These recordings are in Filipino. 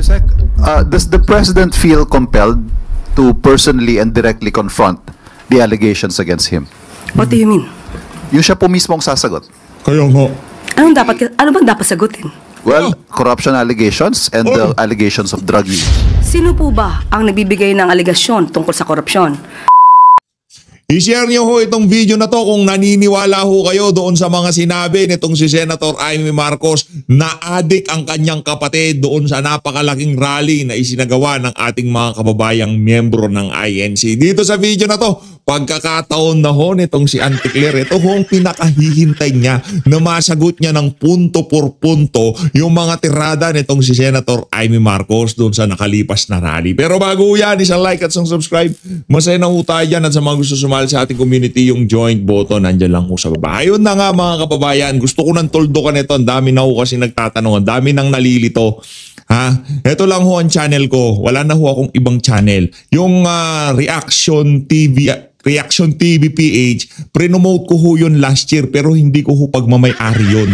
Yusek, does the president feel compelled to personally and directly confront the allegations against him? What do you mean? Yung siya po mismo ang sasagot. Kaya nga. Ano bang dapat sagutin? Well, corruption allegations and the allegations of drug use. Sino po ba ang nagbibigay ng alegasyon tungkol sa korupsyon? I-share niyo ho itong video na to kung naniniwala ho kayo doon sa mga sinabi nitong si Senator Amy Marcos na adik ang kanyang kapatid doon sa napakalaking rally na isinagawa ng ating mga kababayang miyembro ng INC. Dito sa video na to, pagkakataon na ho nitong si Auntie Claire, ito ho ang pinakahihintay niya na masagot niya ng punto por punto yung mga tirada nitong si Senator Amy Marcos doon sa nakalipas na rally. Pero bago yan, isang like at isang subscribe. Masaya na ho tayo dyan at sa mga gusto sumali sa ating community, yung joint button nandyan lang ho sa baba. Ayun na nga mga kababayan, gusto ko nang tuldukan ito. Ang dami na ho kasi nagtatanong, ang dami nang nalilito. Ha? Ito lang ho ang channel ko. Wala na ho akong ibang channel. Yung Reaction TV PH, pre-nomote ko ho yun last year pero hindi ko ho pagmamay-ari yun.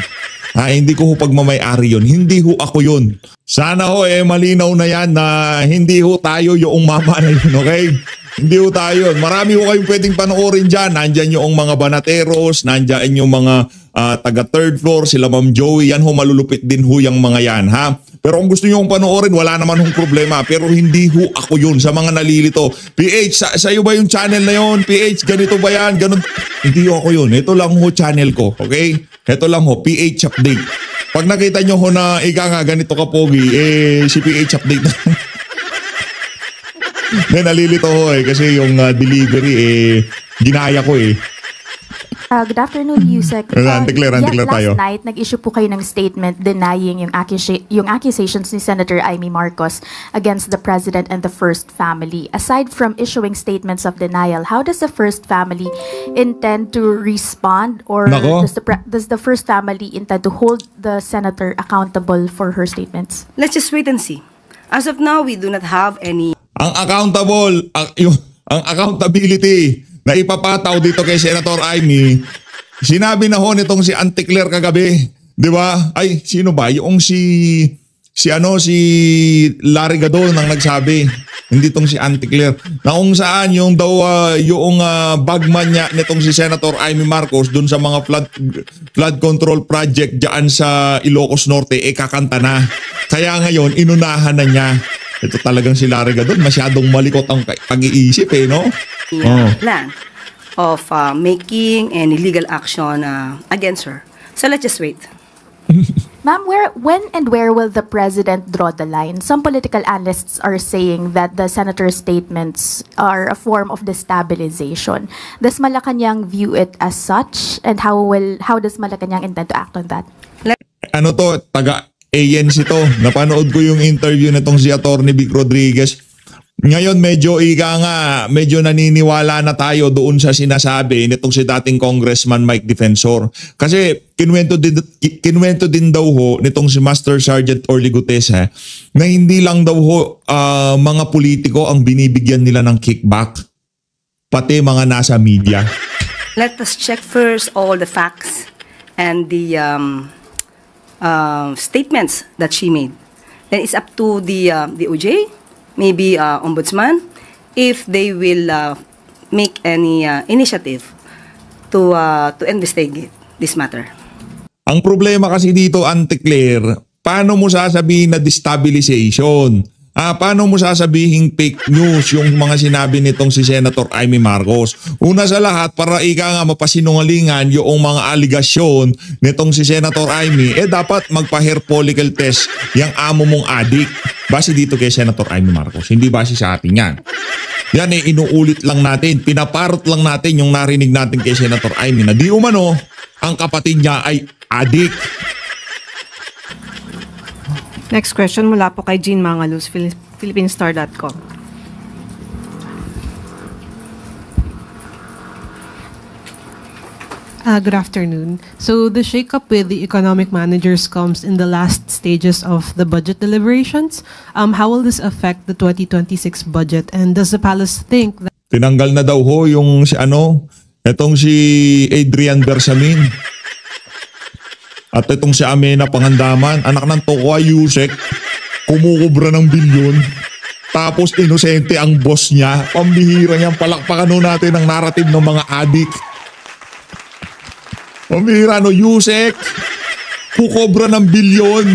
Hindi ko ho pagmamay-ari yun. Hindi ho ako yun. Sana ho malinaw na yan na hindi ho tayo yung mama na yun, okay? Hindi ho tayo. Marami ho kayong pwedeng panoorin dyan. Nandyan yung mga banateros, nandyan yung mga taga third floor, sila Ma'am Joey. Yan ho, malulupit din ho yung mga yan, ha? Pero kung gusto nyo hong panoorin, wala naman hong problema. Pero hindi ho ako yun sa mga nalilito. PH, sa'yo ba yung channel na yun? PH, ganito ba yan? Ganun. Hindi ho ako yun. Ito lang ho channel ko, okay? Ito lang ho, PH Update. Pag nakita nyo ho na ganito ka pogi, si PH Update na. Nalilito ho kasi yung delivery ginaya ko eh. Good afternoon, Yusek. Auntie Claire tayo. Last night, nag-issue po kayo ng statement denying yung accusations ni Senator Amy Marcos against the President and the First Family. Aside from issuing statements of denial, how does the First Family intend to respond, or does the First Family intend to hold the Senator accountable for her statements? Let's just wait and see. As of now, we do not have any... Ang accountability na ipapataw dito kay Senator Amy, sinabi na ho nitong si Auntie Claire kagabi, di ba? Ay, sino ba? Yung si Larry Gadon ang nagsabi, hindi tong si Auntie Claire, na kung saan yung bagman niya nitong si Senator Amy Marcos dun sa mga flood control project diyan sa Ilocos Norte, kakanta na. Kaya ngayon, inunahan na niya. Ito talagang si Larry Gadon, masyadong malikot ang pag-iisip no? Plan of making any legal action against her. So let's just wait. Ma'am, when and where will the President draw the line? Some political analysts are saying that the Senator's statements are a form of destabilization. Does Malacanang view it as such? And how does Malacanang intend to act on that? Ano to, taga-ANC to. Napanood ko yung interview nitong si Attorney Vic Rodriguez. Ngayon medyo naniniwala na tayo doon sa sinasabi nitong si dating Congressman Mike Defensor. Kasi kinuwento din daw ho nitong si Master Sergeant Orly Gutes na hindi lang daw ho mga politiko ang binibigyan nila ng kickback, pati mga nasa media. Let us check first all the facts and the statements that she made. Then it's up to the OJ, maybe ombudsman, if they will make any initiative to investigate this matter. Ang problema kasi dito, Auntie Claire, paano mo sasabihin na destabilization? Paano mo sasabihin fake news yung mga sinabi nitong si Senator Amy Marcos? Una sa lahat, para mapasinungalingan yung mga aligasyon nitong si Senator Amy, dapat magpa-hair follicle test yung amo mong adik. Base dito kay Senator Amy Marcos, hindi base sa atin yan. Yan inuulit lang natin, pinaparot lang natin yung narinig natin kay Senator Amy na di umano, ang kapatid niya ay adik. Next question mula po kay Jean Mangaluz, PhilippineStar.com. Good afternoon. So the shakeup with the economic managers comes in the last stages of the budget deliberations. How will this affect the 2026 budget? And does the palace think that... Tinanggal na daw ho yung etong si Adrian Bersamin. At itong si Amena Pangandaman, anak ng Tokwa Yusek. kumukubra ng bilyon. Tapos inosente ang boss niya. Pambihira niyan. Palakpakan natin ang narrative ng mga adik. Pambihira Yusek. Kukobra ng bilyon.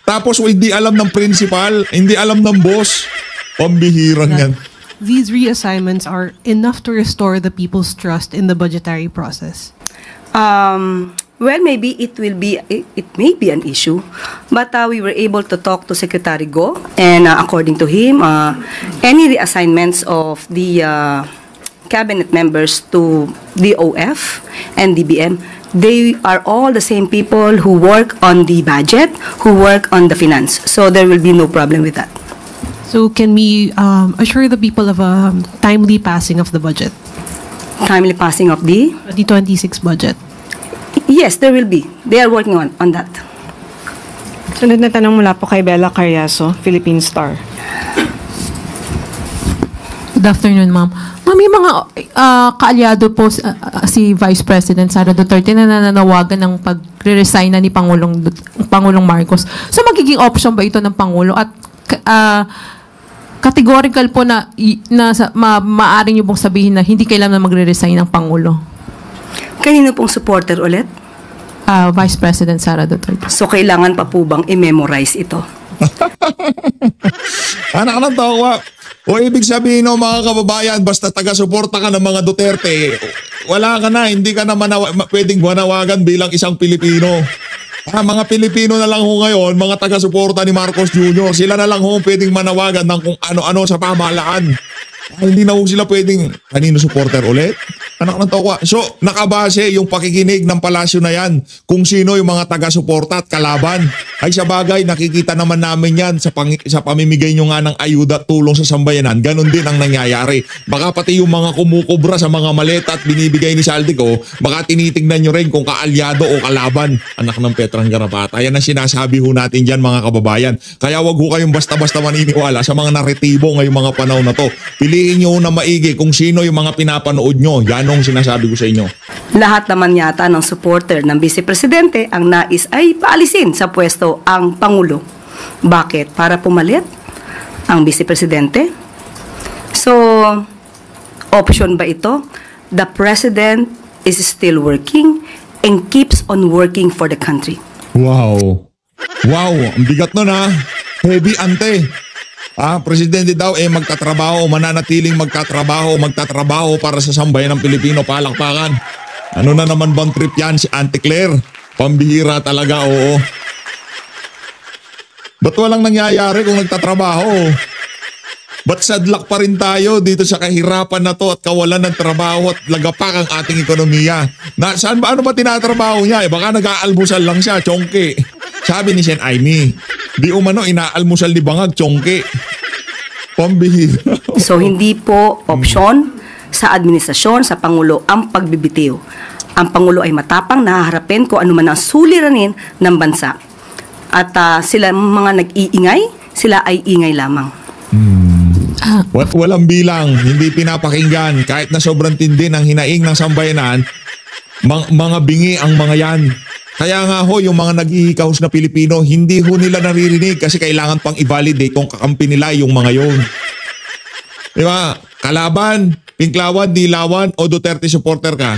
Tapos hindi alam ng principal. Hindi alam ng boss. Pambihira niyan. These reassignments are enough to restore the people's trust in the budgetary process. Well, maybe it may be an issue, but we were able to talk to Secretary Go, and according to him, any reassignments of the cabinet members to DOF and DBM, they are all the same people who work on the budget, who work on the finance, so there will be no problem with that. So can we assure the people of a timely passing of the budget, Timely passing of the 2026 budget? Yes, there will be. They are working on that. Sunod na tanong mula po kay Bella Carriazo, Philippine Star. Good afternoon, ma'am. Ma'am, yung mga kaalyado po si Vice President Sara Duterte na nananawagan ng pagre-resign na ni Pangulong Marcos. So magiging option ba ito ng Pangulo at categorical po na maaari niyo pong sabihin na hindi kailangan magre-resign ng Pangulo? Kanino pong supporter ulit? Vice President Sara Duterte. So, kailangan pa po bang i-memorize ito? Anak ng tawa. O ibig sabihin mga kababayan, basta taga-suporta ka ng mga Duterte, wala ka na, hindi ka na pwedeng manawagan bilang isang Pilipino. Mga Pilipino na lang ho ngayon, mga taga-suporta ni Marcos Jr., sila na lang ho pwedeng manawagan ng kung ano-ano sa pamahalaan. Hindi na ho sila pwedeng, kanino supporter ulit? Anak ng tokwa. So, nakabase yung pakikinig ng palasyo na yan kung sino yung mga taga-suporta at kalaban. Ay sa bagay, nakikita naman namin yan sa pamimigay nyo nga ng ayuda at tulong sa sambayanan. Ganon din ang nangyayari. Baka pati yung mga kumukubra sa mga maleta at binibigay ni Saldico, baka tinitingnan nyo rin kung kaalyado o kalaban. Anak ng Petrang Garapata. Yan ang sinasabi ho natin dyan mga kababayan. Kaya wag ho kayong basta-basta maniniwala sa mga naretibo ngayong mga panahon na to. Piliin nyo na maigi kung sino yung mga pinapanood nyo. Yan ang sinasabi ko sa inyo. Lahat naman yata ng supporter ng Vice Presidente ang nais ay paalisin sa pwesto ang Pangulo. Bakit? Para pumalit ang Vice Presidente? So, option ba ito? The President is still working and keeps on working for the country. Wow. Wow, ang bigat nun ha. Heavy ante. Presidente daw magtatrabaho, mananatiling magtatrabaho para sa sambayan ng Pilipino, palakpakan. Ano na naman bang trip yan si Auntie Claire? Pambihira talaga, oo. Ba't walang nangyayari kung nagtatrabaho? Ba't sadlak pa rin tayo dito sa kahirapan na to at kawalan ng trabaho at lagapak ang ating ekonomiya? Ano ba tinatrabaho niya? Baka nag-aalmusal lang siya, chongke. Sabi ni Sen Aimee, di umano inaalmusal ni Bangag, chongke. Pambihira. So, hindi po option sa administrasyon, sa Pangulo, ang pagbibitiw. Ang Pangulo ay matapang, nahaharapin kung ano man ang suliranin ng bansa. At sila mga nag-iingay, sila ay ingay lamang. Walang bilang, hindi pinapakinggan. Kahit na sobrang tindi ng hinaing ng sambayanan, mga bingi ang mga yan. Kaya nga ho, yung mga nag-iikahos na Pilipino, hindi ho nila naririnig kasi kailangan pang i-validate kung kakampi nila yung mga yon. Diba? Kalaban, Pinklawan, Dilawan, o Duterte supporter ka?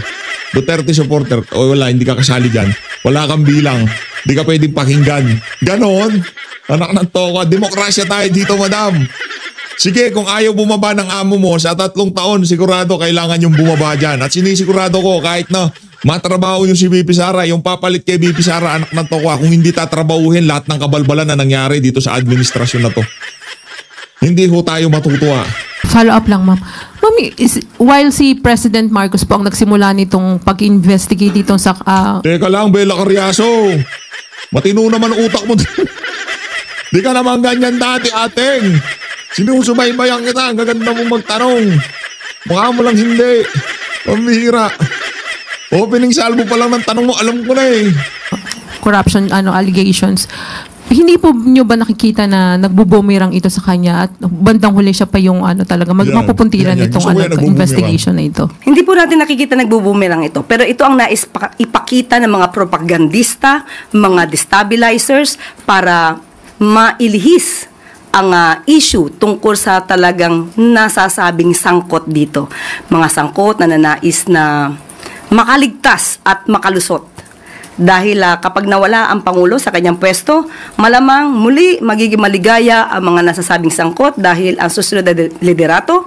Duterte supporter, o wala, hindi ka kasali dyan. Wala kang bilang. Hindi ka pwedeng pakinggan. Ganon. Anak ng toka. Demokrasya tayo dito, madam. Sige, kung ayaw bumaba ng amo mo, sa 3 taon, sigurado kailangan yung bumaba dyan. At sinisigurado ko, kahit na matrabaho yung si VP Sara, yung papalit kay VP Sara, anak ng tokwa, kung hindi tatrabahuhin lahat ng kabalbalan na nangyari dito sa administrasyon na to. Hindi ho tayo matutuwa. Follow up lang, ma'am. Ma'am, while si President Marcos po ang nagsimula nitong pag-investigate dito sa... Teka lang, Bella Carriazo. Matino naman utak mo. Di ka naman ganyan dati, ateng. Sinusubaybayan kita, ang gaganda mong magtanong. Mukha mo lang hindi. Pamihira. Opening salvo pa lang ng tanong mo, alam ko na eh. Corruption allegations. Hindi po nyo ba nakikita na nagbubumirang ito sa kanya at bandang huli siya pa yung talaga mapupuntiran itong investigation na ito? Hindi po natin nakikita nagbubumerang ito. Pero ito ang nais ipakita ng mga propagandista, mga destabilizers para mailihis ang issue tungkol sa talagang nasasabing sangkot dito. Mga sangkot na nanais na makaligtas at makalusot. Dahil kapag nawala ang Pangulo sa kanyang pwesto, malamang muli magiging maligaya ang mga nasasabing sangkot dahil ang susunod na liderato,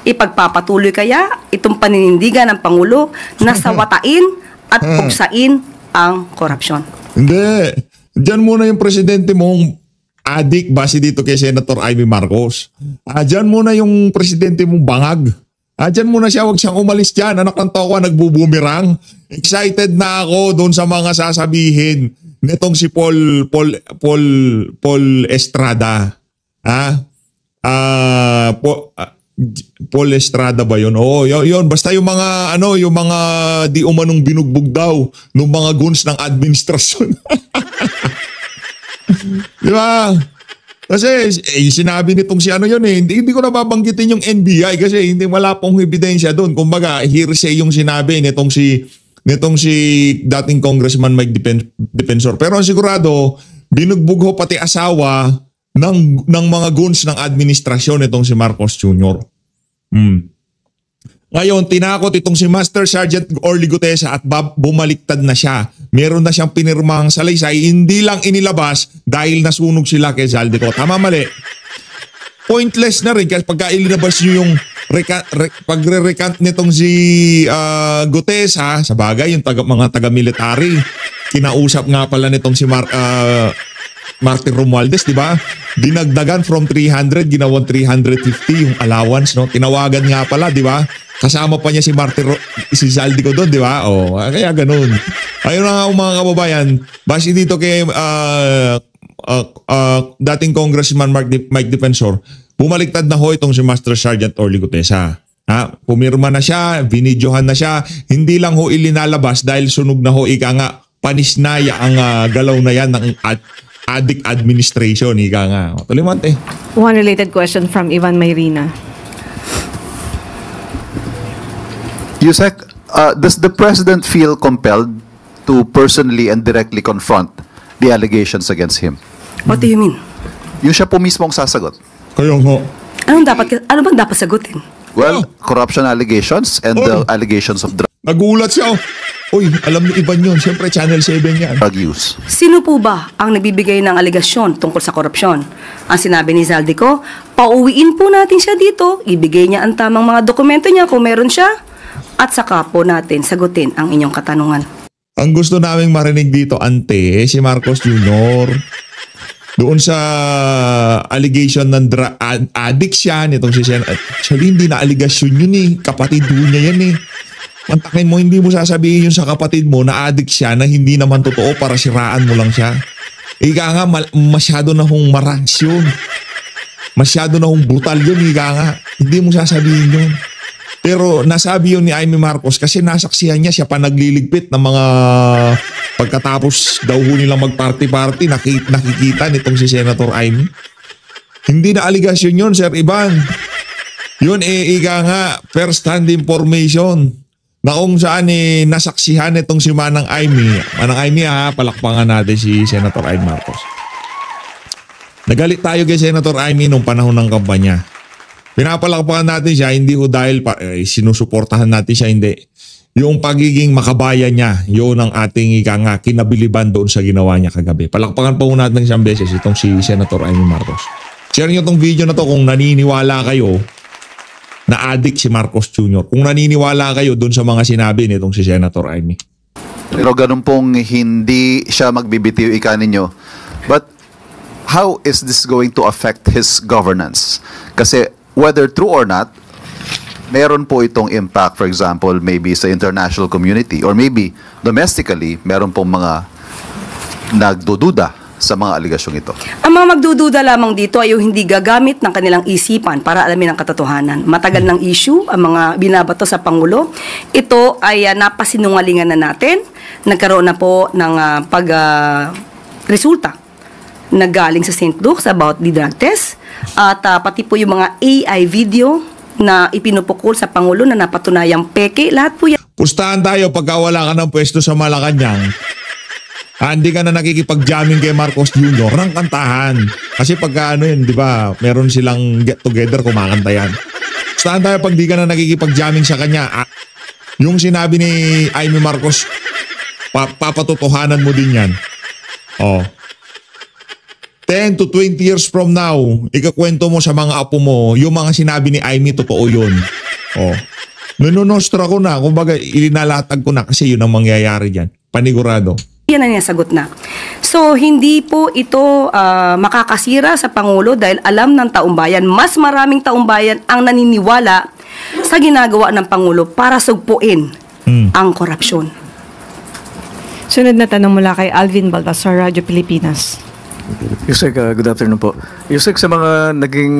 ipagpapatuloy kaya itong paninindigan ng Pangulo na sawatain at puksain ang korupsyon. Hindi. Diyan muna yung presidente mong adik base dito kay Senator Amy Marcos. Diyan muna yung presidente mong bangag. Diyan muna siya, wag siyang umalis dyan. Anak ng toko, nagbubumirang. Excited na ako doon sa mga sasabihin nitong si Paul Estrada. Paul Estrada ba yun? Oo, yun. Basta yung mga, yung mga di umanong binugbog daw ng mga goons ng administrasyon. Di ba? Kasi sinabi nitong si yun hindi ko na babanggitin yung NBI kasi hindi wala pong ebidensya doon. Kumbaga, hearsay yung sinabi nitong si dating Congressman Mike Defensor. Pero sigurado, binugbog ho pati asawa ng mga goons ng administrasyon itong si Marcos Jr. Ngayon, tinakot itong si Master Sergeant Orly Gutesa at bumaliktad na siya. Meron na siyang pinirmahang salaysay, hindi lang inilabas dahil nasunog sila kay Zaldico. Tama, mali. Pointless na rin kasi pagka ilinabas nyo yung pagre-recant nitong si Gutesa, sa bagay, yung mga taga-military, kinausap nga pala nitong si Martin Romualdez, di ba? Dinagdagan from 300, ginawang 350 yung allowance, no? Tinawagan nga pala, di ba? Kasama pa niya si Zaldico doon, di ba? Kaya ganun. Ayun na nga mga kababayan, base dito kay dating Congressman Mike Defensor, bumaliktad na ho itong si Master Sergeant Orly Gutesa. Pumirma na siya, binidyohan na siya, hindi lang ho ilinalabas dahil sunog na ho, ika nga, panisnaya ang galaw na yan ng ADIC administration, ika nga. Tulimante. One related question from Ivan Mayrina. Yusek, does the President feel compelled to personally and directly confront the allegations against him? What do you mean? Yung siya po mismo ang sasagot. Kayong ho. Ano bang dapat sagutin? Well, corruption allegations and the allegations of Nagulat siya. Uy, alam ni Ivan yun. Siyempre, Channel 7 yan. drug use. Sino po ba ang nagbibigay ng aligasyon tungkol sa korupsyon? Ang sinabi ni Zaldico, pauwiin po natin siya dito, ibigay niya ang tamang mga dokumento niya kung meron siya, at saka po natin sagutin ang inyong katanungan. Ang gusto naming marinig dito, ante, si Marcos Jr. Doon sa allegation ng addict siya, nitong si Sen. Actually, hindi na aligasyon yun eh. Kapatid niya yan eh. Mantakin mo, hindi mo sasabihin yun sa kapatid mo na addict siya na hindi naman totoo para siraan mo lang siya. Ika nga, masyado na hong marans yun. Masyado na hong brutal yun, ika nga. Hindi mo sasabihin yun. Pero nasabi yun ni Amy Marcos kasi nasaksihan niya, siya pa nagliligpit ng mga pagkatapos daw nilang mag-party-party, nakikita nitong si Senator Amy. Hindi na aligasyon yun, Sir Ivan. Yun ika nga, first-hand information na kung saan nasaksihan itong si Manang Amy. Manang Amy palakpangan natin si Senator Amy Marcos. Nagalit tayo kay Senator Amy nung panahon ng kampanya. Pinapalakpakan natin siya, hindi ho dahil sinusuportahan natin siya, hindi. Yung pagiging makabayan niya, yun ang ating kinabiliban doon sa ginawa niya kagabi. Palakpakan po natin isang beses itong si Senator Amy Marcos. Share niyo itong video na to kung naniniwala kayo na addict si Marcos Jr. Kung naniniwala kayo doon sa mga sinabi nitong si Senator Amy. Pero ganun pong hindi siya magbibitiw ika ninyo. But how is this going to affect his governance? Kasi whether true or not, meron po itong impact, for example, maybe sa international community or maybe domestically, meron pong mga nagdududa sa mga aligasyong ito. Ang mga magdududa lamang dito ay yung hindi gagamit ng kanilang isipan para alamin ang katotohanan. Matagal ng issue ang mga binabato sa Pangulo. Ito ay napasinungalingan na natin. Nagkaroon na po ng resulta na galing sa St. Luke's about the drug test. At pati po yung mga AI video na ipinupukol sa Pangulo na napatunayang peke. Lahat po yan. Pustahan tayo pagka wala ka ng pwesto sa Malacanang. Hindi ka na nakikipag-jamming kay Marcos Jr. ng kantahan. Kasi pagka ano yun, di ba, meron silang get together, kumakanta yan. Saan tayo pag di ka na nakikipag-jamming sa kanya? Yung sinabi ni Amy Marcos, papatotohanan mo din yan. 10 to 20 years from now, ikakwento mo sa mga apo mo, yung mga sinabi ni Amy, totoo yun. Nanunostra ko na, kumbaga ilinalatag ko na kasi yun ang mangyayari dyan. Panigurado. Yan ang nasagot na. So, hindi po ito makakasira sa Pangulo dahil alam ng taumbayan, mas maraming taumbayan ang naniniwala sa ginagawa ng Pangulo para sugpuin ang korupsyon. Sunod na tanong mula kay Alvin Baltasar, Radyo Pilipinas. Yusek, good afternoon po. Yusek, sa mga naging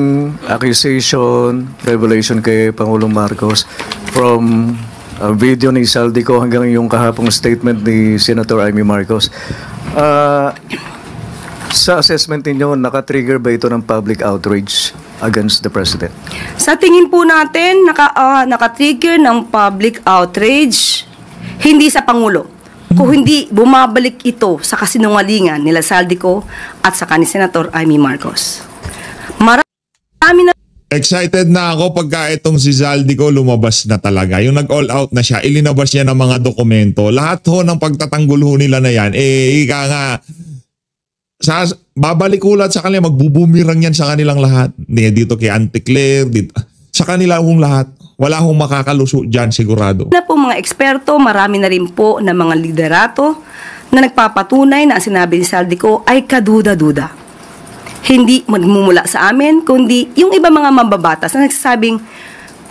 accusation, revelation kay Pangulong Marcos from video ni Saldico hanggang yung kahapong statement ni Senator Amy Marcos, sa assessment ninyo, naka-trigger ba ito ng public outrage against the President? Sa tingin po natin, naka-trigger ng public outrage hindi sa Pangulo. Kung hindi bumabalik ito sa kasinungalingan nila Saldico at sa ni Senator Amy Marcos. Marami na Excited na ako pagka itong si Saldico lumabas na talaga. Yung nag-all out na siya, ilinabas niya ng mga dokumento. Lahat ho ng pagtatanggol ho nila na yan, ika nga, babalik ulat sa kanila, magbubumirang yan sa kanilang lahat. Dito kay Auntie Claire, dito, sa kanila hong lahat. Wala hong makakaluso dyan, sigurado. Na po mga eksperto, marami na rin po na mga liderato na nagpapatunay na ang sinabi ni Saldico ay kaduda-duda. Hindi magmumula sa amin, kundi yung iba mga mambabatas na nagsasabing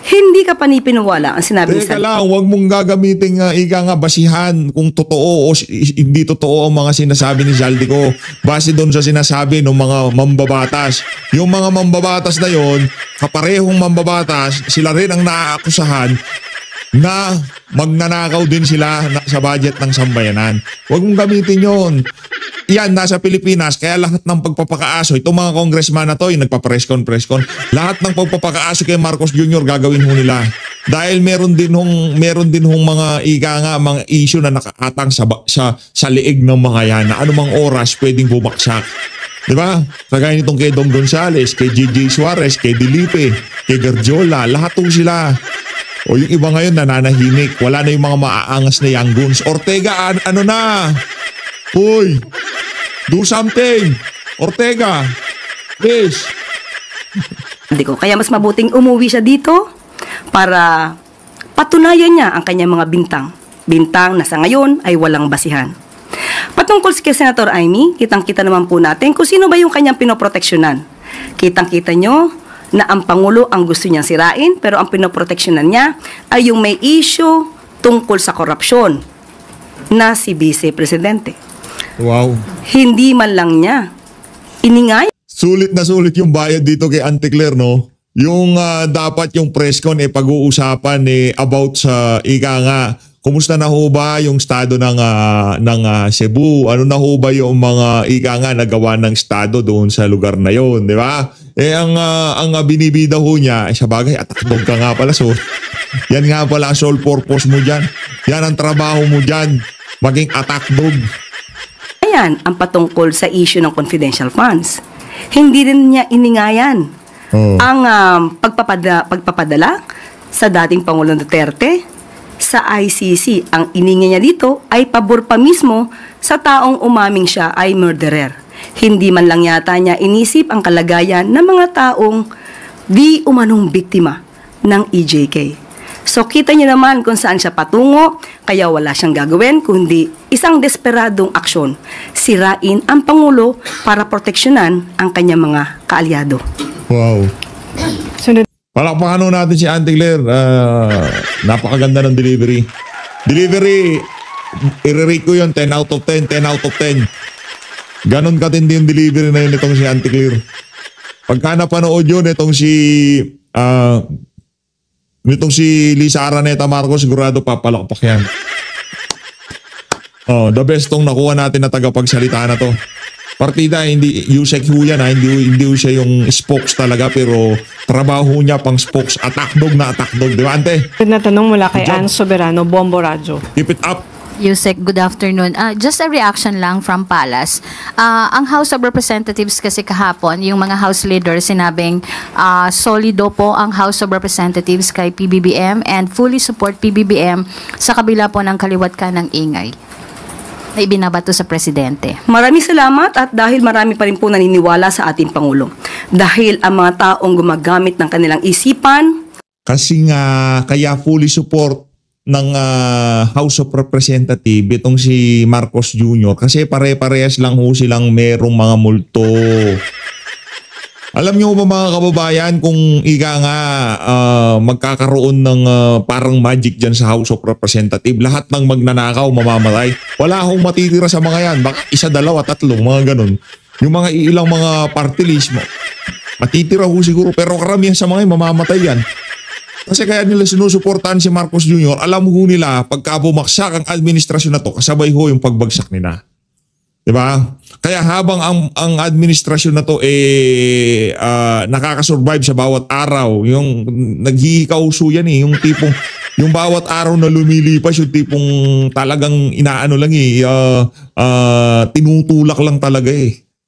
hindi ka panipiniwala ang sinabi ni Teka Saldico. lang, huwag mong gagamitin ika nga basihan kung totoo o hindi totoo ang mga sinasabi ni Saldico base doon sa sinasabi ng mga mambabatas. Yung mga mambabatas na yon, kaparehong mambabatas, sila rin ang naaakusahan na magnanakaw din sila sa budget ng sambayanan. Huwag mong gamitin yon. Yan, nasa Pilipinas, kaya lahat ng pagpapakaaso, itong mga congressman na to, yung nagpapreskon, lahat ng pagpapakaaso kay Marcos Jr. gagawin ho nila. Dahil meron din hong mga mga issue na nakaatang sa liig ng mga yan, na anumang oras pwedeng bumagsak. Diba? Kagaya nitong kay Dong Gonzales, kay Gigi Suarez, kay Dilipe, kay Garjola, lahat ho sila. O yung iba ngayon nananahimik, wala na yung mga maaangas na young guns. Ortega, ano na? Uy, do something. Ortega, please. Kaya mas mabuting umuwi siya dito para patunayan niya ang kanyang mga bintang. Bintang na sa ngayon ay walang basihan. Patungkol kay Senator Amy, kitang-kita naman po natin kung sino ba yung kanyang pinoproteksyonan. Kitang-kita nyo na ang Pangulo ang gusto niyang sirain, pero ang pinoproteksyonan niya ay yung may issue tungkol sa korupsyon na si Vice Presidente. Wow. Hindi man lang niya iningay. Sulit na sulit yung bayad dito kay Auntie Claire, no? Yung dapat yung presscon pag-uusapan about sa ika nga, kumusta na ho ba yung estado ng Cebu? Ano na ho ba yung mga ika nga nagawa ng estado doon sa lugar na yon, di ba? Ang binibida ho niya, sa bagay, atakdog ka nga pala. So, yan nga pala ang sole purpose mo dyan. Yan ang trabaho mo dyan. Maging atakdog. Ayan, ang patungkol sa issue ng confidential funds. Hindi rin niya iningayan ang pagpapadala sa dating Pangulong Duterte sa ICC. Ang ininga niya dito ay pabor pa mismo sa taong umaming siya ay murderer. Hindi man lang yata niya inisip ang kalagayan ng mga taong di umanong biktima ng EJK. So kita niyo naman kung saan siya patungo, kaya wala siyang gagawin kundi isang desperadong aksyon. Sirain ang Pangulo para proteksyonan ang kanyang mga kaalyado. Wow. Palakpakan natin si Auntie Claire. Napakaganda ng delivery. Delivery, i-rate ko yun, 10 out of 10, 10 out of 10. Ganon katindi yung delivery na yun itong si Auntie Claire. Pagka napanood yun, itong si Lisa Araneta Marcos, sigurado papalakpak yan. The best tong nakuha natin na tagapagsalita na to. Partida, hindi Yusek Hu yan, hindi siya yung spokes talaga, pero trabaho niya pang spokes, attack dog, di ba ante? Na tanong mula kay Ann Soberano, Bombo Radyo. Keep it up. Yusek, good afternoon. Just a reaction lang from Palace. Ang House of Representatives kasi kahapon, yung mga House leaders sinabing solido po ang House of Representatives kay PBBM and fully support PBBM sa kabila po ng kaliwat ka ng ingay na ibinabato sa Presidente. Maraming salamat at dahil marami pa rin po naniniwala sa ating Pangulo. Dahil ang mga taong gumagamit ng kanilang isipan, Kasi nga, kaya fully support ng House of Representatives itong si Marcos Jr. kasi pare-parehas lang ho silang merong mga multo. Alam niyo ba mga kababayan kung ika nga magkakaroon ng parang magic dyan sa House of Representatives, lahat ng magnanakaw mamamatay. Wala akong matitira sa mga yan. Baka isa, dalawa, tatlong, mga ganun. Yung mga ilang mga party list mo, matitira ho siguro pero karamihan sa mga yan mamamatay yan. Kasi kaya nila sinusuportahan si Marcos Jr., alam ho nila pagka bumaksak ang administrasyon na to, kasabay ho yung pagbagsak nila. Diba? Kaya habang ang administrasyon na to nakakasurvive sa bawat araw, yung naghihikauso yan yung tipong, yung bawat araw na lumilipas, yung tipong talagang inaano lang tinutulak lang talaga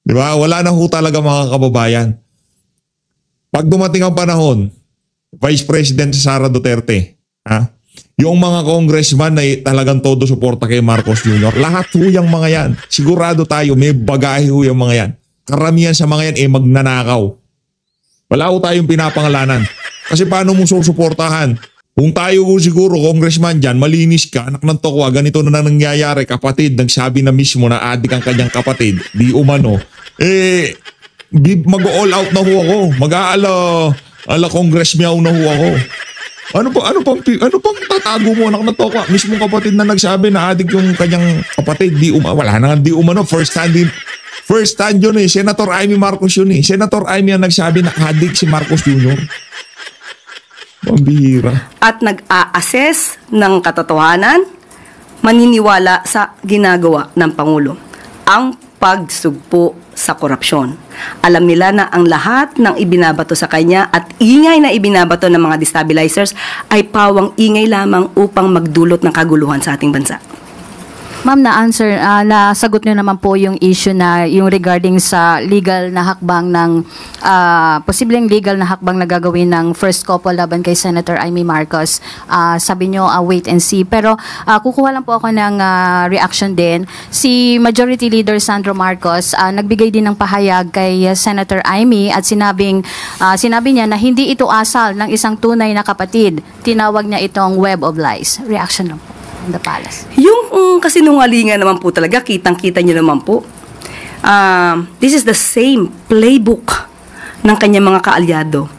Diba? Wala na ho talaga mga kababayan. Pag dumating ang panahon, Vice President Sara Duterte, yung mga congressman na talagang todo suporta kay Marcos Jr., lahat ho yung mga yan. Sigurado tayo, may bagahe ho yung mga yan. Karamihan sa mga yan magnanakaw. Wala ho tayong pinapangalanan. Kasi paano mo susuportahan? Kung tayo ho siguro, congressman dyan, malinis ka, anak ng tokwa, ganito na nangyayari, kapatid, nagsabi na mismo na adik ang kanyang kapatid, di umano, mag-all out na ho ako. Ala congressman na ho ako. Ano pang tatago mo anak na to? Mismo kapatid na nagsabi na adik yung kanyang kapatid, wala na nga di umano, first hand yun Senator Amy Marcos yun Senator Amy ang nagsabi na adik si Marcos Jr. Pambihira. at nag-a-assess ng katotohanan, maniniwala sa ginagawa ng Pangulo. Ang pagsugpo sa korupsyon. Alam nila na ang lahat ng ibinabato sa kanya at ingay na ibinabato ng mga destabilizers ay pawang ingay lamang upang magdulot ng kaguluhan sa ating bansa. Ma'am, nasagot niyo naman po yung issue na yung regarding sa legal na hakbang ng posibleng legal na hakbang na gagawin ng first couple laban kay Senator Amy Marcos. Sabi niyo wait and see. Pero kukuha lang po ako ng reaction din. Si Majority Leader Sandro Marcos nagbigay din ng pahayag kay Senator Amy at sinabi niya na hindi ito asal ng isang tunay na kapatid. Tinawag niya itong web of lies. Reaction lang po. The Palace. Yung kasinungalingan naman po talaga, kitang-kita niyo naman po. This is the same playbook ng kanyang mga kaalyado.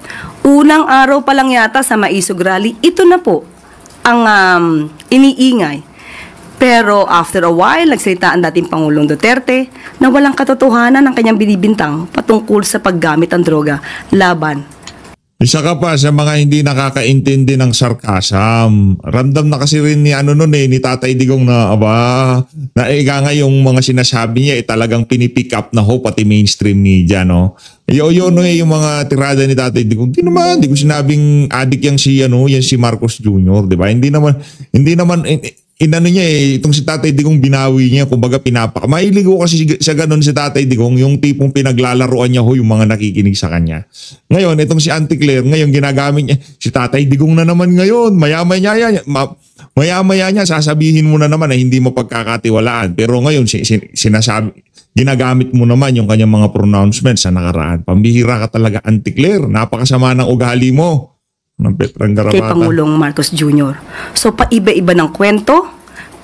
Unang araw pa lang yata sa Maisog Rally, ito na po ang iniingay. Pero after a while, nagsalita ang dating Pangulong Duterte na walang katotohanan ng kanyang binibintang patungkol sa paggamit ng droga laban. Isa ka pa sa mga hindi nakakaintindi ng sarcasm. Random na kasi rin ni ni Tatay Digong na nga yung mga sinasabi niya talagang pinipick up na ho pati mainstream media no. Yung mga tirada ni Tatay Digong. Hindi ko sinabing adik yang si Marcos Jr., 'di ba? Hindi naman inano niya itong si Tatay Digong binawi niya, kumbaga mahilig ko kasi sa ganun si Tatay Digong, yung tipong pinaglalaruan niya yung mga nakikinig sa kanya. Ngayon, itong si Auntie Claire, ngayon ginagamit niya, si Tatay Digong na naman ngayon, maya-maya niya, sasabihin mo na naman na hindi mo pagkakatiwalaan. Pero ngayon, ginagamit mo naman yung kanyang mga pronouncements sa nakaraan. Pambihira ka talaga, Auntie Claire, napakasama ng ugali mo. Kay Pangulong Marcos Jr. So paiba-iba ng kwento,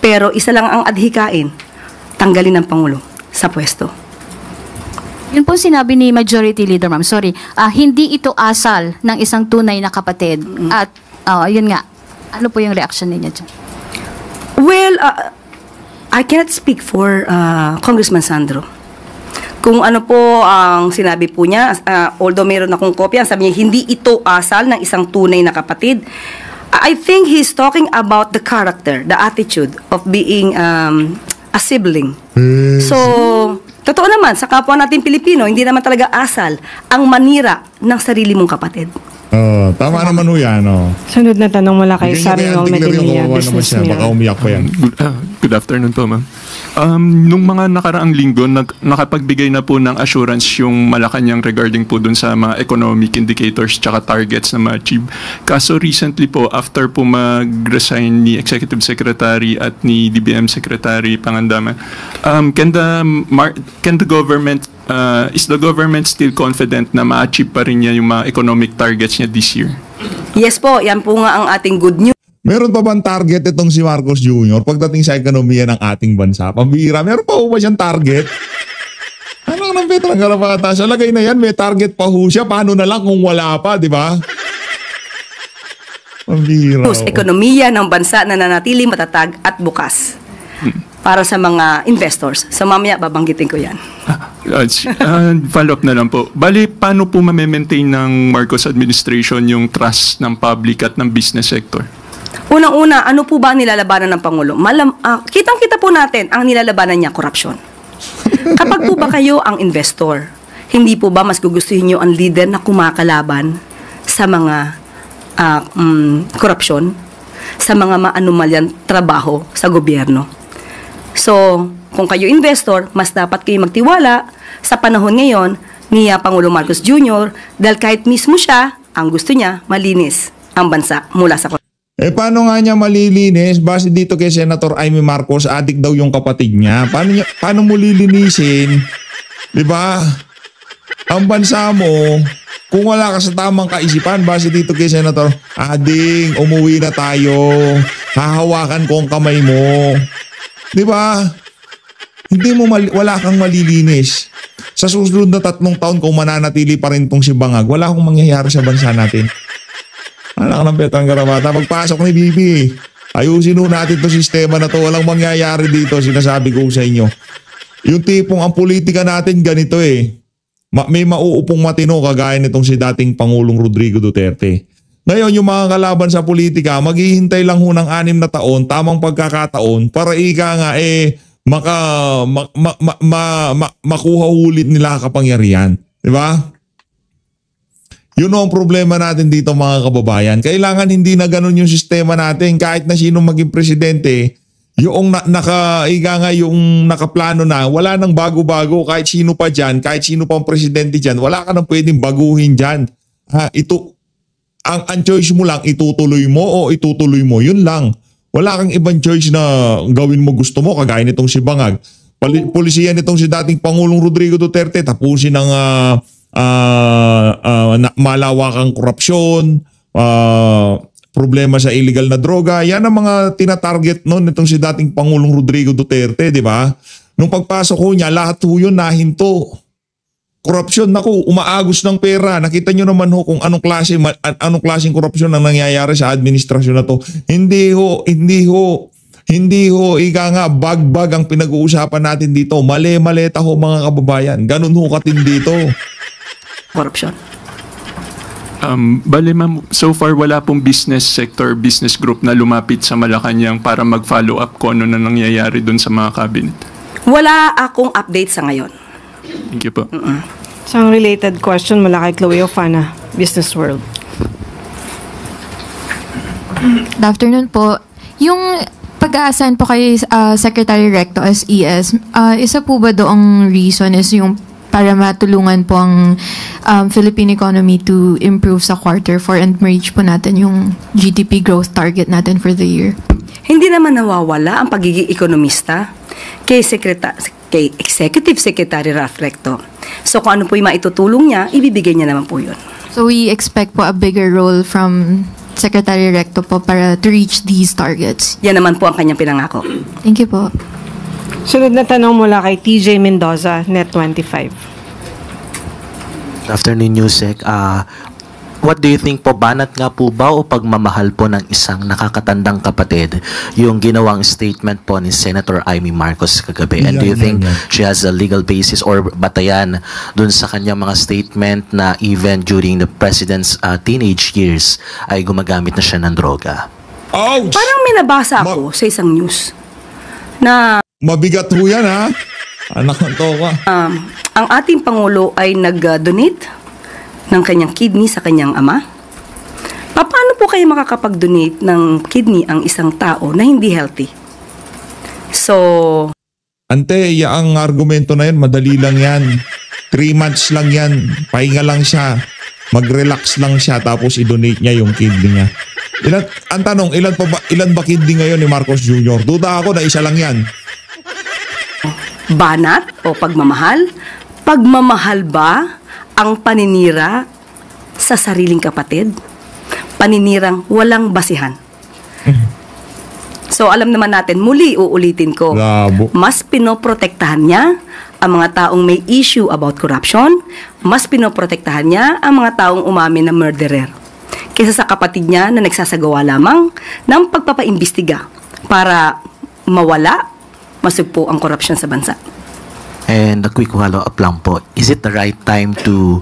pero isa lang ang adhikain, tanggalin ng Pangulo sa pwesto. Yun po sinabi ni Majority Leader, ma'am. Sorry, hindi ito asal ng isang tunay na kapatid. At yun nga, ano po yung reaction ninyo dyan? Well, I cannot speak for Congressman Sandro. Kung ano po ang sinabi po niya, although meron akong kopya, sabi niya, hindi ito asal ng isang tunay na kapatid. I think he's talking about the character, the attitude of being a sibling. So, totoo naman, sa kapwa natin Pilipino, hindi naman talaga asal ang manira ng sarili mong kapatid. Tama naman ho yan. Sunod na tanong mula kay Bigyan niyo Samuel kay Auntie Claire yung Medinilla, kawawa naman siya. businessman. Baka umiyak pa yan. Good afternoon po, ma'am. Nung mga nakaraang linggo, nakapagbigay na po ng assurance yung Malacanang regarding po dun sa mga economic indicators tsaka targets na ma-achieve. Kaso recently po, after po mag-resign ni Executive Secretary at ni DBM Secretary Pangandaman, can the government, is the government still confident na ma-achieve pa rin niya yung mga economic targets niya this year? Yes po, yan po nga ang ating good news. Meron pa bang target itong si Marcos Jr. pagdating sa ekonomiya ng ating bansa? Pambihira, meron pa ho ba siyang target? Ano ng veteran karapata? Sa lagay na yan, may target pa ho siya. Paano na lang kung wala pa, di ba? Pambihira. Ekonomiya ng bansa na nanatili matatag at bukas para sa mga investors. So mamaya babanggitin ko yan. Follow up na lang po. Bali, paano po ma-maintain ng Marcos administration yung trust ng public at ng business sector? Unang-una, ano po ba ang nilalabanan ng Pangulo? Kitang-kita po natin ang nilalabanan niya, korupsyon. Kapag po ba kayo ang investor, hindi po ba mas gugustuhin niyo ang leader na kumakalaban sa mga korupsyon, sa mga maanumalyang trabaho sa gobyerno? So, kung kayo investor, mas dapat kayo magtiwala sa panahon ngayon ni Pangulo Marcos Jr. dahil kahit mismo siya, ang gusto niya, malinis ang bansa mula sa korupsyon. Paano nga niya malilinis? Base dito kay Senator Amy Marcos, adik daw yung kapatid niya. Paano mo lilinisin? Di ba? Ang bansa mo, kung wala ka sa tamang kaisipan, base dito kay Senator, ading, umuwi na tayo. Hahawakan ko ang kamay mo. Di ba? Wala kang malilinis. Sa susunod na 3 taon, kung mananatili pa rin tong si Bangag, wala akong mangyayari sa bansa natin. Anak ng Betang Garabata, pagpasok ni Bibi, ayusin ho natin itong sistema na to. Walang mangyayari dito, sinasabi ko sa inyo. Yung tipong ang politika natin ganito may mauupong matino kagaya nitong si dating Pangulong Rodrigo Duterte. Ngayon, yung mga kalaban sa politika, maghihintay lang ho ng 6 na taon, tamang pagkakataon, para makuha ulit nila kapangyarihan. Di ba? Yun ang problema natin dito mga kababayan. Kailangan hindi na ganun yung sistema natin. Kahit na sino maging presidente, yung nakaplano na, wala nang bago-bago. Kahit sino pa dyan, kahit sino pang presidente dyan, wala ka nang pwedeng baguhin dyan. Ang choice mo lang, itutuloy mo o itutuloy mo. Yun lang. Wala kang ibang choice na gawin mo gusto mo, kagaya nitong si Bangag. Polisiyan nitong si dating Pangulong Rodrigo Duterte, tapusin ng malawakang korupsyon, problema sa illegal na droga. Yan ang mga tinatarget noon nitong si dating Pangulong Rodrigo Duterte, di ba? Nung pagpasok ko niya, lahat ho yun nahinto. Korupsyon, naku, umaagos ng pera. Nakita nyo naman ho kung anong klaseng korupsyon ang nangyayari sa administrasyon na to. Hindi ho, ika nga, bagbag ang pinag-uusapan natin dito. Mali-maleta ho mga kababayan. Ganun ho katindi dito. Korupsyon. Bale ma'am, so far wala pong business sector, business group na lumapit sa Malacanang para mag-follow up kung ano na nangyayari dun sa mga cabinet. Wala akong update sa ngayon. Thank you po. Isang related question mula kay Chloe Ofana, Business World. Good afternoon po. Yung pag-a-assign po kay Secretary Recto as ES, isa po ba doong reason is yung para matulungan po ang Philippine economy to improve sa quarter 4 and reach po natin yung GDP growth target natin for the year? Hindi naman nawawala ang pagiging ekonomista kay Executive Secretary Ralph Recto. So kung ano po yung maitutulong niya, ibibigay niya naman po yun. So we expect po a bigger role from Secretary Recto po para to reach these targets. Yan naman po ang kanyang pinangako. Thank you po. Sunod na tanong mula kay TJ Mendoza, Net25. Good afternoon, Yusek. What do you think po, banat nga po ba o pagmamahal po ng isang nakakatandang kapatid yung ginawang statement po ni Senator Amy Marcos kagabi? And do you think she has a legal basis or batayan dun sa kanyang mga statement na even during the president's teenage years ay gumagamit na siya ng droga? Ouch! Parang may nabasa ako sa isang news na mabigat ho yan, ha? Anak ng toka. Ang ating Pangulo ay nag-donate ng kanyang kidney sa kanyang ama po kaya makakapag-donate ng kidney ang isang tao na hindi healthy? So, Ante, ang argumento na yan, madali lang yan. 3 months lang yan. Pahinga lang siya. Mag-relax lang siya tapos i-donate niya yung kidney niya. Ang tanong, ilan ba kidney ngayon ni Marcos Jr.? Duda ako na isa lang yan. banat o pagmamahal? Pagmamahal ba ang paninira sa sariling kapatid? Paninirang walang basihan. So alam naman natin, muli uulitin ko, Labo. mas pinoprotektahan niya ang mga taong may issue about corruption, mas pinoprotektahan niya ang mga taong umamin na murderer, kaysa sa kapatid niya na nagsasagawa lamang ng pagpapaimbestiga para mawala, masugpo ang corruption sa bansa. And a quick follow-up lang po. Is it the right time to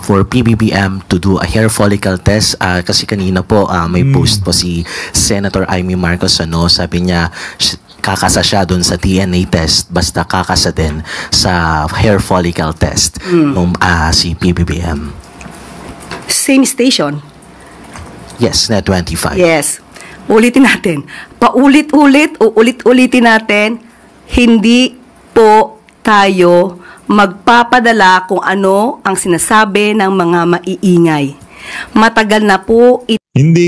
for PBBM to do a hair follicle test? Kasi kanina po may post po si Senator Amy Marcos, sabi niya kakasa siya doon sa DNA test, basta kakasa din sa hair follicle test si PBBM. Same station. Yes, Net 25. Yes. Ulitin natin. Ulit-ulitin natin, hindi po tayo magpapadala kung ano ang sinasabi ng mga maiingay. Matagal na po Hindi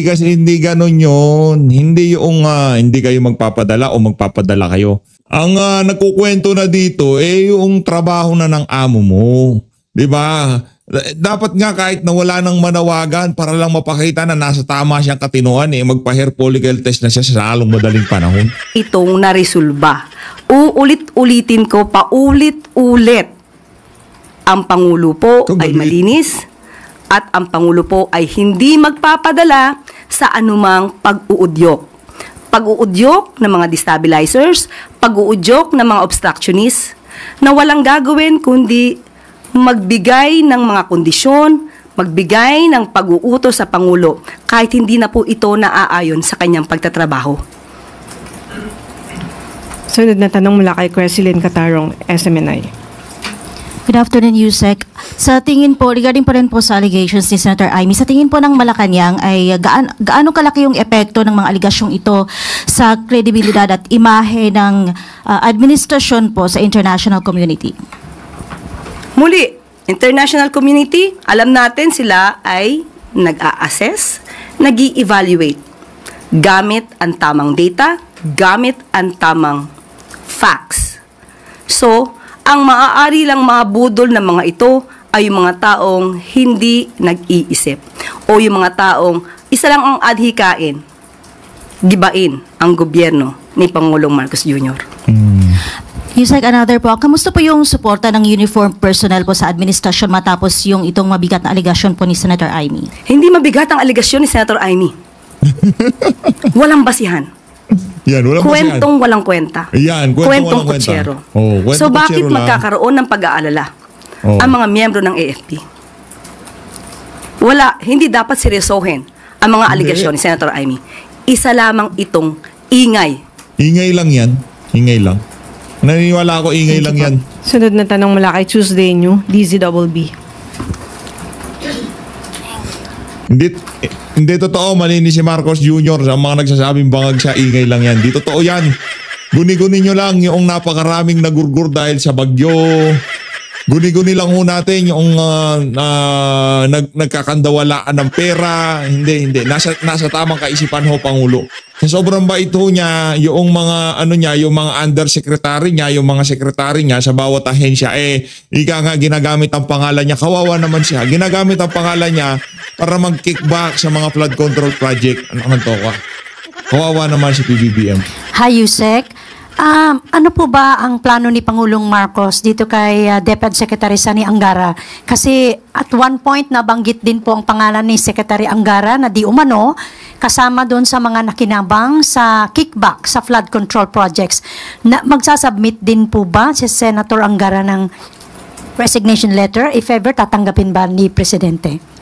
ganun yun. Hindi yung hindi kayo magpapadala o magpapadala kayo. Ang nagkukwento na dito yung trabaho na ng amo mo. 'Di ba? Dapat nga kahit na wala nang manawagan para lang mapakita na nasa tama siyang katinuan, magpa-hair follicle test na siya sa lalong madaling panahon. Itong naresolba. Uulit-ulitin ko, paulit-ulit. Ang Pangulo po ay malinis at ang Pangulo po ay hindi magpapadala sa anumang pag-uudyok. Pag-uudyok ng mga destabilizers, pag-uudyok ng mga obstructionists na walang gagawin kundi magbigay ng mga kondisyon, magbigay ng pag-uutos sa Pangulo kahit hindi na po ito naaayon sa kanyang pagtatrabaho. Sunod na tanong mula kay Cresceline Catarong, SMNI. Good afternoon, Yusek. Sa tingin po, regarding po rin po sa allegations ni Senator Amy, sa tingin po ng Malacanang ay gaano kalaki yung epekto ng mga aligasyong ito sa kredibilidad at imahe ng administrasyon po sa international community? Muli, international community, alam natin sila ay nag-a-assess, nag-i-evaluate gamit ang tamang data, gamit ang tamang facts. So, ang maaari lang mabudol ng mga ito ay yung mga taong hindi nag-iisip o yung mga taong isa lang ang adhikain, gibain ang gobyerno ni Pangulong Marcos Jr. Yusek, another po, kamusta po yung suporta ng uniform personnel po sa administrasyon matapos yung itong mabigat na aligasyon po ni Senator Amy? Hindi mabigat ang aligasyon ni Senator Amy. Walang basihan. Yan, walang kwentong walang kwenta. Yan, kwentong kutsero. So bakit magkakaroon ng pag-aalala ang mga miyembro ng AFP? Wala, hindi dapat seryosohin ang mga aligasyon ni Senator Amy. Isa lamang itong ingay. Ingay lang yan. Ingay lang. Naniniwala ako ingay lang yan. Sunod na tanong mula kay Tuesday New, DZBB. Hindi totoo, malinis si Marcos Jr. Sa mga nagsasabing bangag siya, ingay lang yan. Di totoo yan. Guni-guni nyo lang yung napakaraming nagurgur dahil sa bagyo. Guni-guni lang ho natin yung nagkakandawalaan ng pera. Hindi. Nasa tamang kaisipan ho, Pangulo. Sa sobrang bait ho niya, yung mga yung mga undersecretary niya, yung mga sekretary niya sa bawat ahensya, ika nga ginagamit ang pangalan niya. Kawawa naman siya. Ginagamit ang pangalan niya para mag-kickback sa mga flood control project. Ano to ka? Kawawa naman si PBBM. Hi, Yusek. Ano po ba ang plano ni Pangulong Marcos dito kay DepEd Secretary Sani Angara? Kasi at one point nabanggit din po ang pangalan ni Secretary Angara na di umano kasama doon sa mga nakinabang sa kickback sa flood control projects. Magsasubmit din po ba si Senator Angara ng resignation letter if ever tatanggapin ba ni Presidente?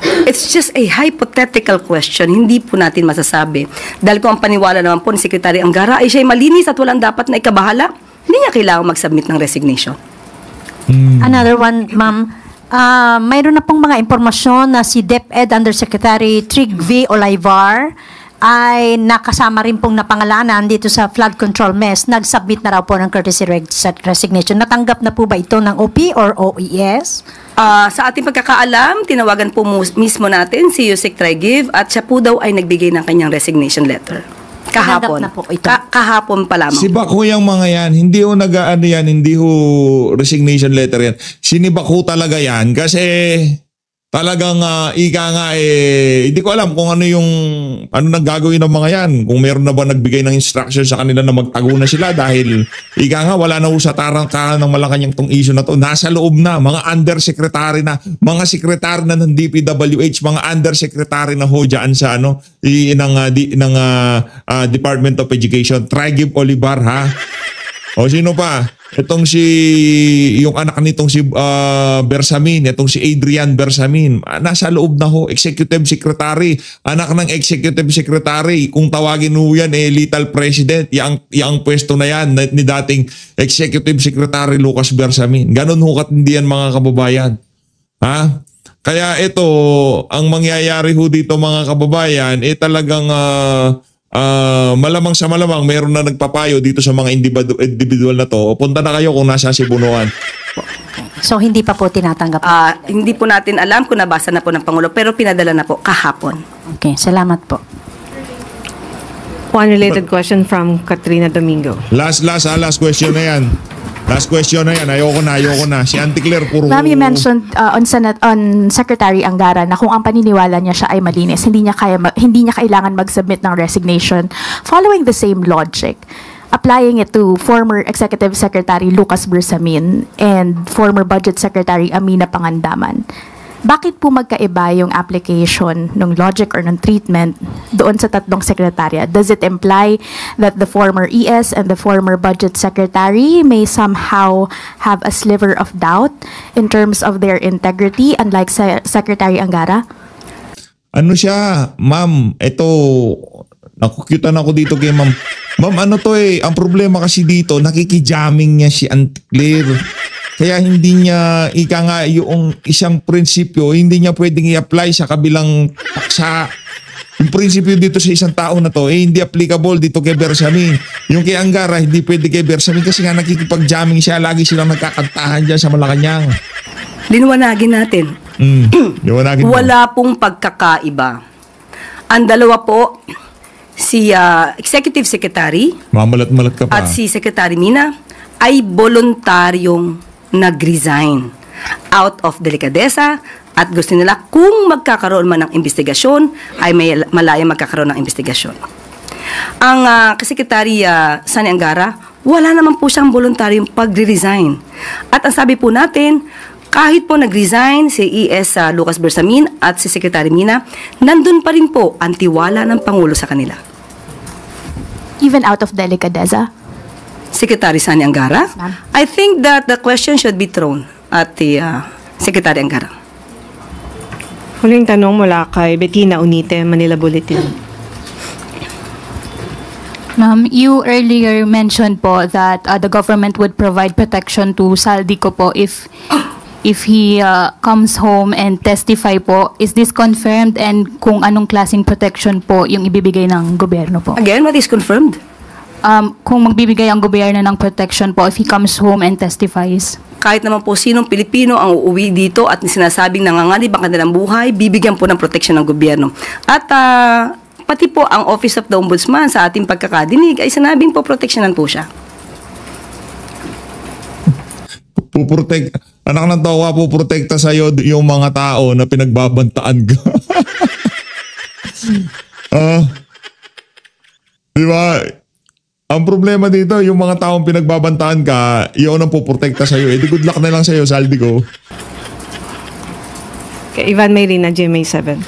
It's just a hypothetical question. Hindi po natin masasabi. Dahil kung ang paniwala naman po ni Secretary Angara ay siya'y malinis at walang dapat na ikabahala, hindi niya kailangang mag-submit ng resignation. Another one, ma'am. mayroon na pong mga impormasyon na si DepEd Undersecretary Trig V. Olivar ay nakasama rin pong napangalanan dito sa flood control mess. Nag-submit na raw po ng courtesy resignation. Natanggap na po ba ito ng OP or OES? Sa ating pagkakaalam, tinawagan po mismo natin si Yusek Trigiv at siya po daw ay nagbigay ng kanyang resignation letter. Kahapon. Tinanggap na po ito. Kahapon pa lamang. Si Bako yung mga yan, hindi ho nag-ano yan, hindi ho resignation letter yan. Sinibak ho talaga yan kasi talagang ika nga hindi ko alam kung ano nang gagawin ng mga yan. Kung meron na ba nagbigay ng instruction sa kanila na magtago na sila dahil ika nga wala na ho sa tarangkahan ng Malacanang tong issue na to. Nasa loob na, mga undersecretary na, mga sekretary na ng DPWH, mga undersecretary na ho dyan sa ng Department of Education. Trigiv Olivar ha. O sino pa? Itong yung anak nitong si Bersamin, itong si Adrian Bersamin, nasa loob na ho, executive secretary, anak ng executive secretary, kung tawagin ho yan lethal president, yang pwesto na yan ni dating executive secretary Lucas Bersamin. Ganon ho katindi yan mga kababayan. Ha? Kaya ito, ang mangyayari ho dito mga kababayan, talagang malamang sa malamang meron na nagpapayo dito sa mga individual na to. Punta na kayo kung nasa Sibunuan. So hindi pa po tinatanggap? Hindi po natin alam kung nabasa na po ng Pangulo pero pinadala na po kahapon. Okay, salamat po. One related question from Katrina Domingo. Last question na yan. Last question na yan. Ayoko na. Si Auntie Claire puro... Ma'am, you mentioned on Secretary Angara na kung ang paniniwala niya siya ay malinis, hindi niya kailangan mag-submit ng resignation. Following the same logic, applying it to former Executive Secretary Lucas Bersamin and former Budget Secretary Amina Pangandaman, bakit po magkaiba yung application ng logic or ng treatment doon sa tatlong sekretarya? Does it imply that the former ES and the former Budget Secretary may somehow have a sliver of doubt in terms of their integrity, unlike Secretary Angara? Ano siya, ma'am, ito, nakukyutan ako dito kay ma'am. Ma'am, ano to ang problema kasi dito, nakikijamming niya si Auntie Claire. Kaya hindi niya, yung isang prinsipyo, hindi niya pwedeng i-apply sa kabilang paksa. Yung prinsipyo dito sa isang tao na to, hindi applicable dito kay Bersamin. Yung kay Angara, hindi pwede kay Bersamin kasi nga nakikipag-jamming siya. Lagi silang nagkakantahan dyan sa Malacanang. Liwanagin natin. Liwanagin mo. Wala pong pagkakaiba. Ang dalawa po, si Executive Secretary mamalat-malat ka pa. At si Secretary Mina ay voluntaryong nag-resign out of delikadesa at gusto nila kung magkakaroon man ng investigasyon ay may malaya magkakaroon ng investigasyon. Ang Secretary Sani Angara, wala naman po siyang voluntaryong pag-resign. At ang sabi po natin, kahit po nag-resign si ES Lucas Bersamin at si Secretary Mina, nandun pa rin po ang tiwala ng Pangulo sa kanila. Even out of delicadeza? Secretary Sani Angara? I think that the question should be thrown at the Secretary Angara. Huling tanong mula kay Bettina Unite, Manila Bulletin. Ma'am, you earlier mentioned po that the government would provide protection to Saldico po if he comes home and testify po. Is this confirmed and kung anong klaseng protection po yung ibibigay ng gobyerno po? Again, what is confirmed? Kung magbibigay ang gobyerno ng protection po if he comes home and testifies. Kahit naman po sinong Pilipino ang uuwi dito at sinasabing nanganganib ang kanilang buhay, bibigyan po ng protection ng gobyerno. At pati po ang Office of the Ombudsman sa ating pagkakadinig ay sinabing po proteksyonan po siya. Anak ng tawa, puprotekta sa'yo yung mga tao na pinagbabantaan ka. Di ba? Ang problema dito, yung mga taong pinagbabantaan ka, yun ang puprotekta sa'yo. Di good luck na lang sa'yo, Saldico. Okay, Ivan Mayrina, GMA 7.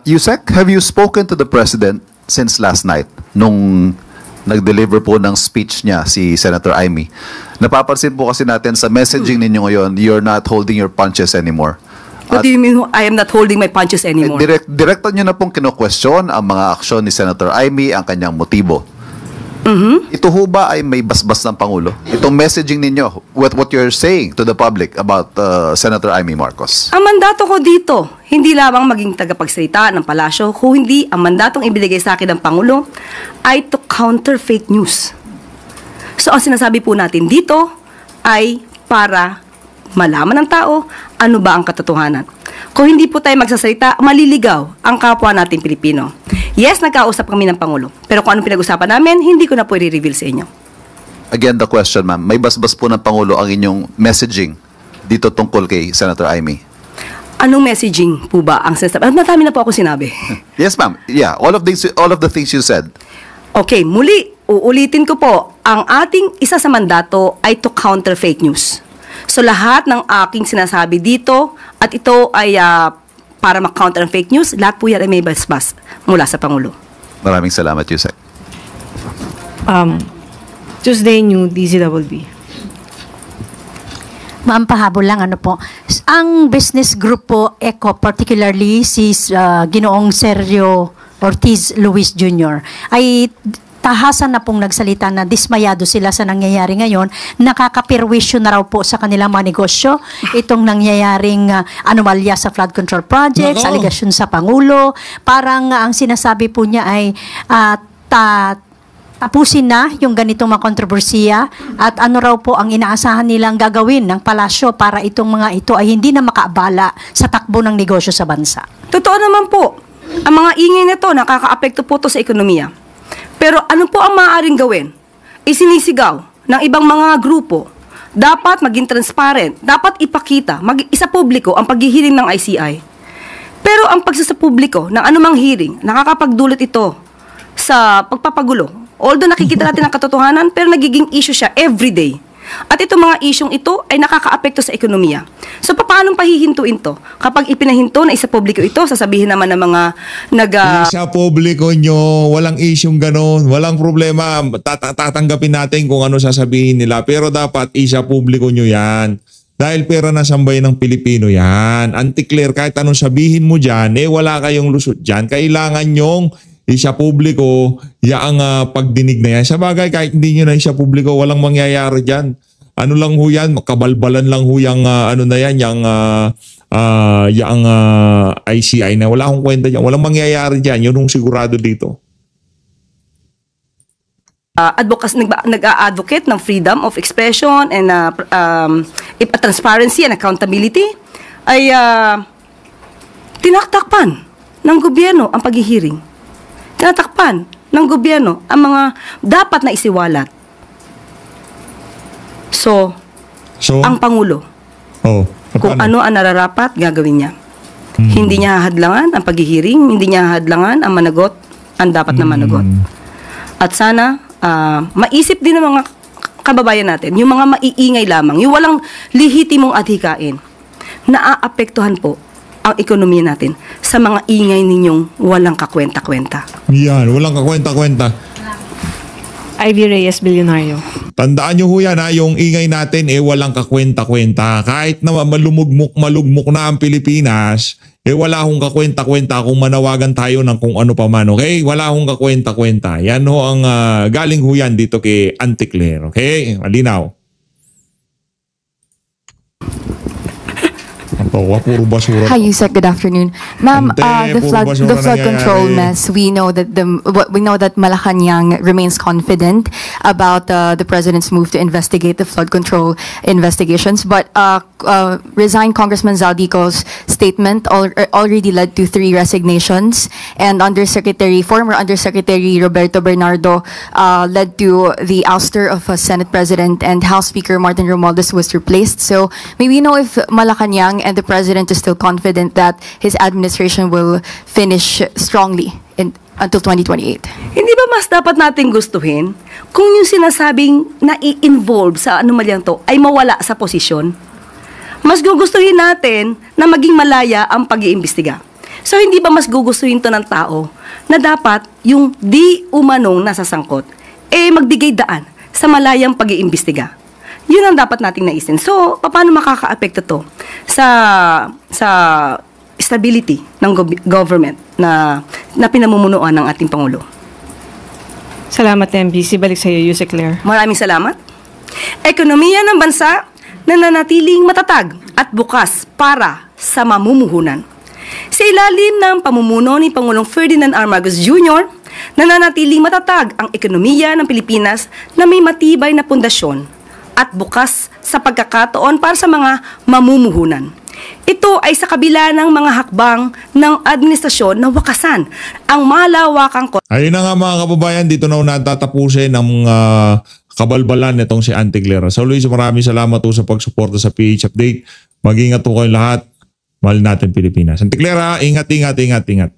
Yusek, have you spoken to the President since last night nung nag-deliver po ng speech niya si Senator Amy? Napapansin po kasi natin sa messaging ninyo ngayon, you're not holding your punches anymore. What do you mean, I am not holding my punches anymore? Direkta nyo na pong kino-question ang mga aksyon ni Senator Amy, ang kanyang motibo. Ito ho ba ay may basbas ng Pangulo? Itong messaging ninyo, what you're saying to the public about Senator Amy Marcos? Ang mandato ko dito, hindi lamang maging tagapagsalita ng palasyo, kung hindi ang mandatong ibinigay sa akin ng Pangulo ay to counter fake news. So ang sinasabi po natin dito ay para malaman ng tao ano ba ang katotohanan. Kung hindi po tayo magsasalita, maliligaw ang kapwa nating Pilipino. Yes, nagkausap kami ng Pangulo. Pero kung anong pinag-usapan namin, hindi ko na po i-reveal sa inyo. Again, the question, ma'am. May basbas po ng Pangulo ang inyong messaging dito tungkol kay Senator Amy? Anong messaging po ba ang sinasabi? Madami na po ako sinabi. Yes, ma'am. Yeah, all of the things you said. Okay, muli, uulitin ko po, ang ating isa sa mandato ay to counter fake news. So lahat ng aking sinasabi dito at ito ay para ma-counter ang fake news, lahat po yan ay may basbas mula sa Pangulo. Maraming salamat, Yusek. Tuesday New DZWB. Ma'am, pahabol lang, ano po. Ang business group po, ECO, particularly si Ginoong Sergio Ortiz Luis Jr., ay tahasan na pong nagsalita na dismayado sila sa nangyayari ngayon. Nakakapirwisyo na raw po sa kanilang mga negosyo itong nangyayaring anomalya sa flood control projects, aligasyon sa Pangulo. Parang ang sinasabi po niya ay tapusin na yung ganitong mga kontrobersiya at ano raw po ang inaasahan nilang gagawin ng palasyo para itong mga ito ay hindi na makaabala sa takbo ng negosyo sa bansa. Totoo naman po, ang mga ingay nito nakakaapekto po to sa ekonomiya. Pero ano po ang maaaring gawin? Isinisigaw ng ibang mga grupo. Dapat maging transparent. Dapat ipakita, isa publiko ang paghihiling ng ICI. Pero ang pagsasapubliko ng anumang hearing, nakakapagdulot ito sa pagpapagulo. Although nakikita natin ang katotohanan, pero nagiging issue siya everyday. At itong mga isyong ito ay nakakaapekto sa ekonomiya. So, paano pahihintuin to? Kapag ipinahinto na isa publiko ito, sasabihin naman ng mga Isa publiko nyo, walang isyong ganon, walang problema. Tatanggapin natin kung ano sasabihin nila. Pero dapat isa publiko nyo yan. Dahil pera na sambay ng Pilipino yan. Anti-clear, kahit anong sabihin mo dyan, wala kayong lusot dyan. Kailangan nyong isa publiko, yaang pagdinig na yan. Sa bagay, kahit hindi nyo na isa publiko, walang mangyayari dyan. Ano lang ho yan, kabalbalan lang ho yung ano na yan, yung ICI na. Wala akong kwenta dyan. Walang mangyayari dyan. Yun yung sigurado dito. Nag-a-advocate ng freedom of expression and transparency and accountability ay tinaktakpan ng gobyerno ang paghihiring. Tinatakpan ng gobyerno ang mga dapat na isiwalat. So ang Pangulo, kung ano ang nararapat, gagawin niya. Hindi niya hahadlangan ang paghihiring, hindi niya hahadlangan ang managot, ang dapat na managot. At sana, maisip din ng mga kababayan natin, yung mga maiingay lamang, yung walang lihitimong adhikain, naaapektuhan po ang ekonomiya natin sa mga ingay ninyong walang kakwenta-kwenta. Yan, walang kakwenta-kwenta. Ivy Reyes, Bilyonaryo. Tandaan nyo ho yan, yung ingay natin walang kakwenta-kwenta. Kahit na malugmok na ang Pilipinas, wala akong kakwenta-kwenta kung manawagan tayo ng kung ano pa man, okay? Wala akong kakwenta-kwenta. Yan ho ang galing ho yan dito kay Anti-Claire, okay? Malinaw. Hi, Yusek. Good afternoon, ma'am. The flood control mess. We know that Malacanang remains confident about the president's move to investigate the flood control investigations. But resigned Congressman Zaldico's statement already led to 3 resignations, and former Undersecretary Roberto Bernardo led to the ouster of Senate President, and House Speaker Martin Romualdez was replaced. So may we know if Malacanang and the President is still confident that his administration will finish strongly until 2028? Hindi ba mas dapat nating gustuhin kung yung sinasabing na-i-involve sa anomalyang to ay mawala sa posisyon? Mas gugustuhin natin na maging malaya ang pag-iimbestiga. So hindi ba mas gugustuhin to ng tao na dapat yung di umanong nasasangkot magbigay daan sa malayang pag-iimbestiga? Yun ang dapat nating naisin. So, paano makaka-apekto to sa stability ng government na pinamumunuan ng ating Pangulo? Salamat, MBC. Balik sa iyo, Yusek Claire. Maraming salamat. Ekonomiya ng bansa na nanatiling matatag at bukas para sa mamumuhunan. Sa ilalim ng pamumuno ni Pangulong Ferdinand R. Marcos Jr., nananatiling matatag ang ekonomiya ng Pilipinas na may matibay na pundasyon at bukas sa pagkakataon para sa mga mamumuhunan. Ito ay sa kabila ng mga hakbang ng administrasyon na wakasan ang malawakang Ayun na nga mga kababayan, dito na natatapusin ang kabalbalan nitong si Auntie Clara. So Luis, maraming salamat po sa pagsuporta sa PH Update. Mag-ingat po kayong lahat. Mahal natin Pilipinas. Auntie Clara, ingat.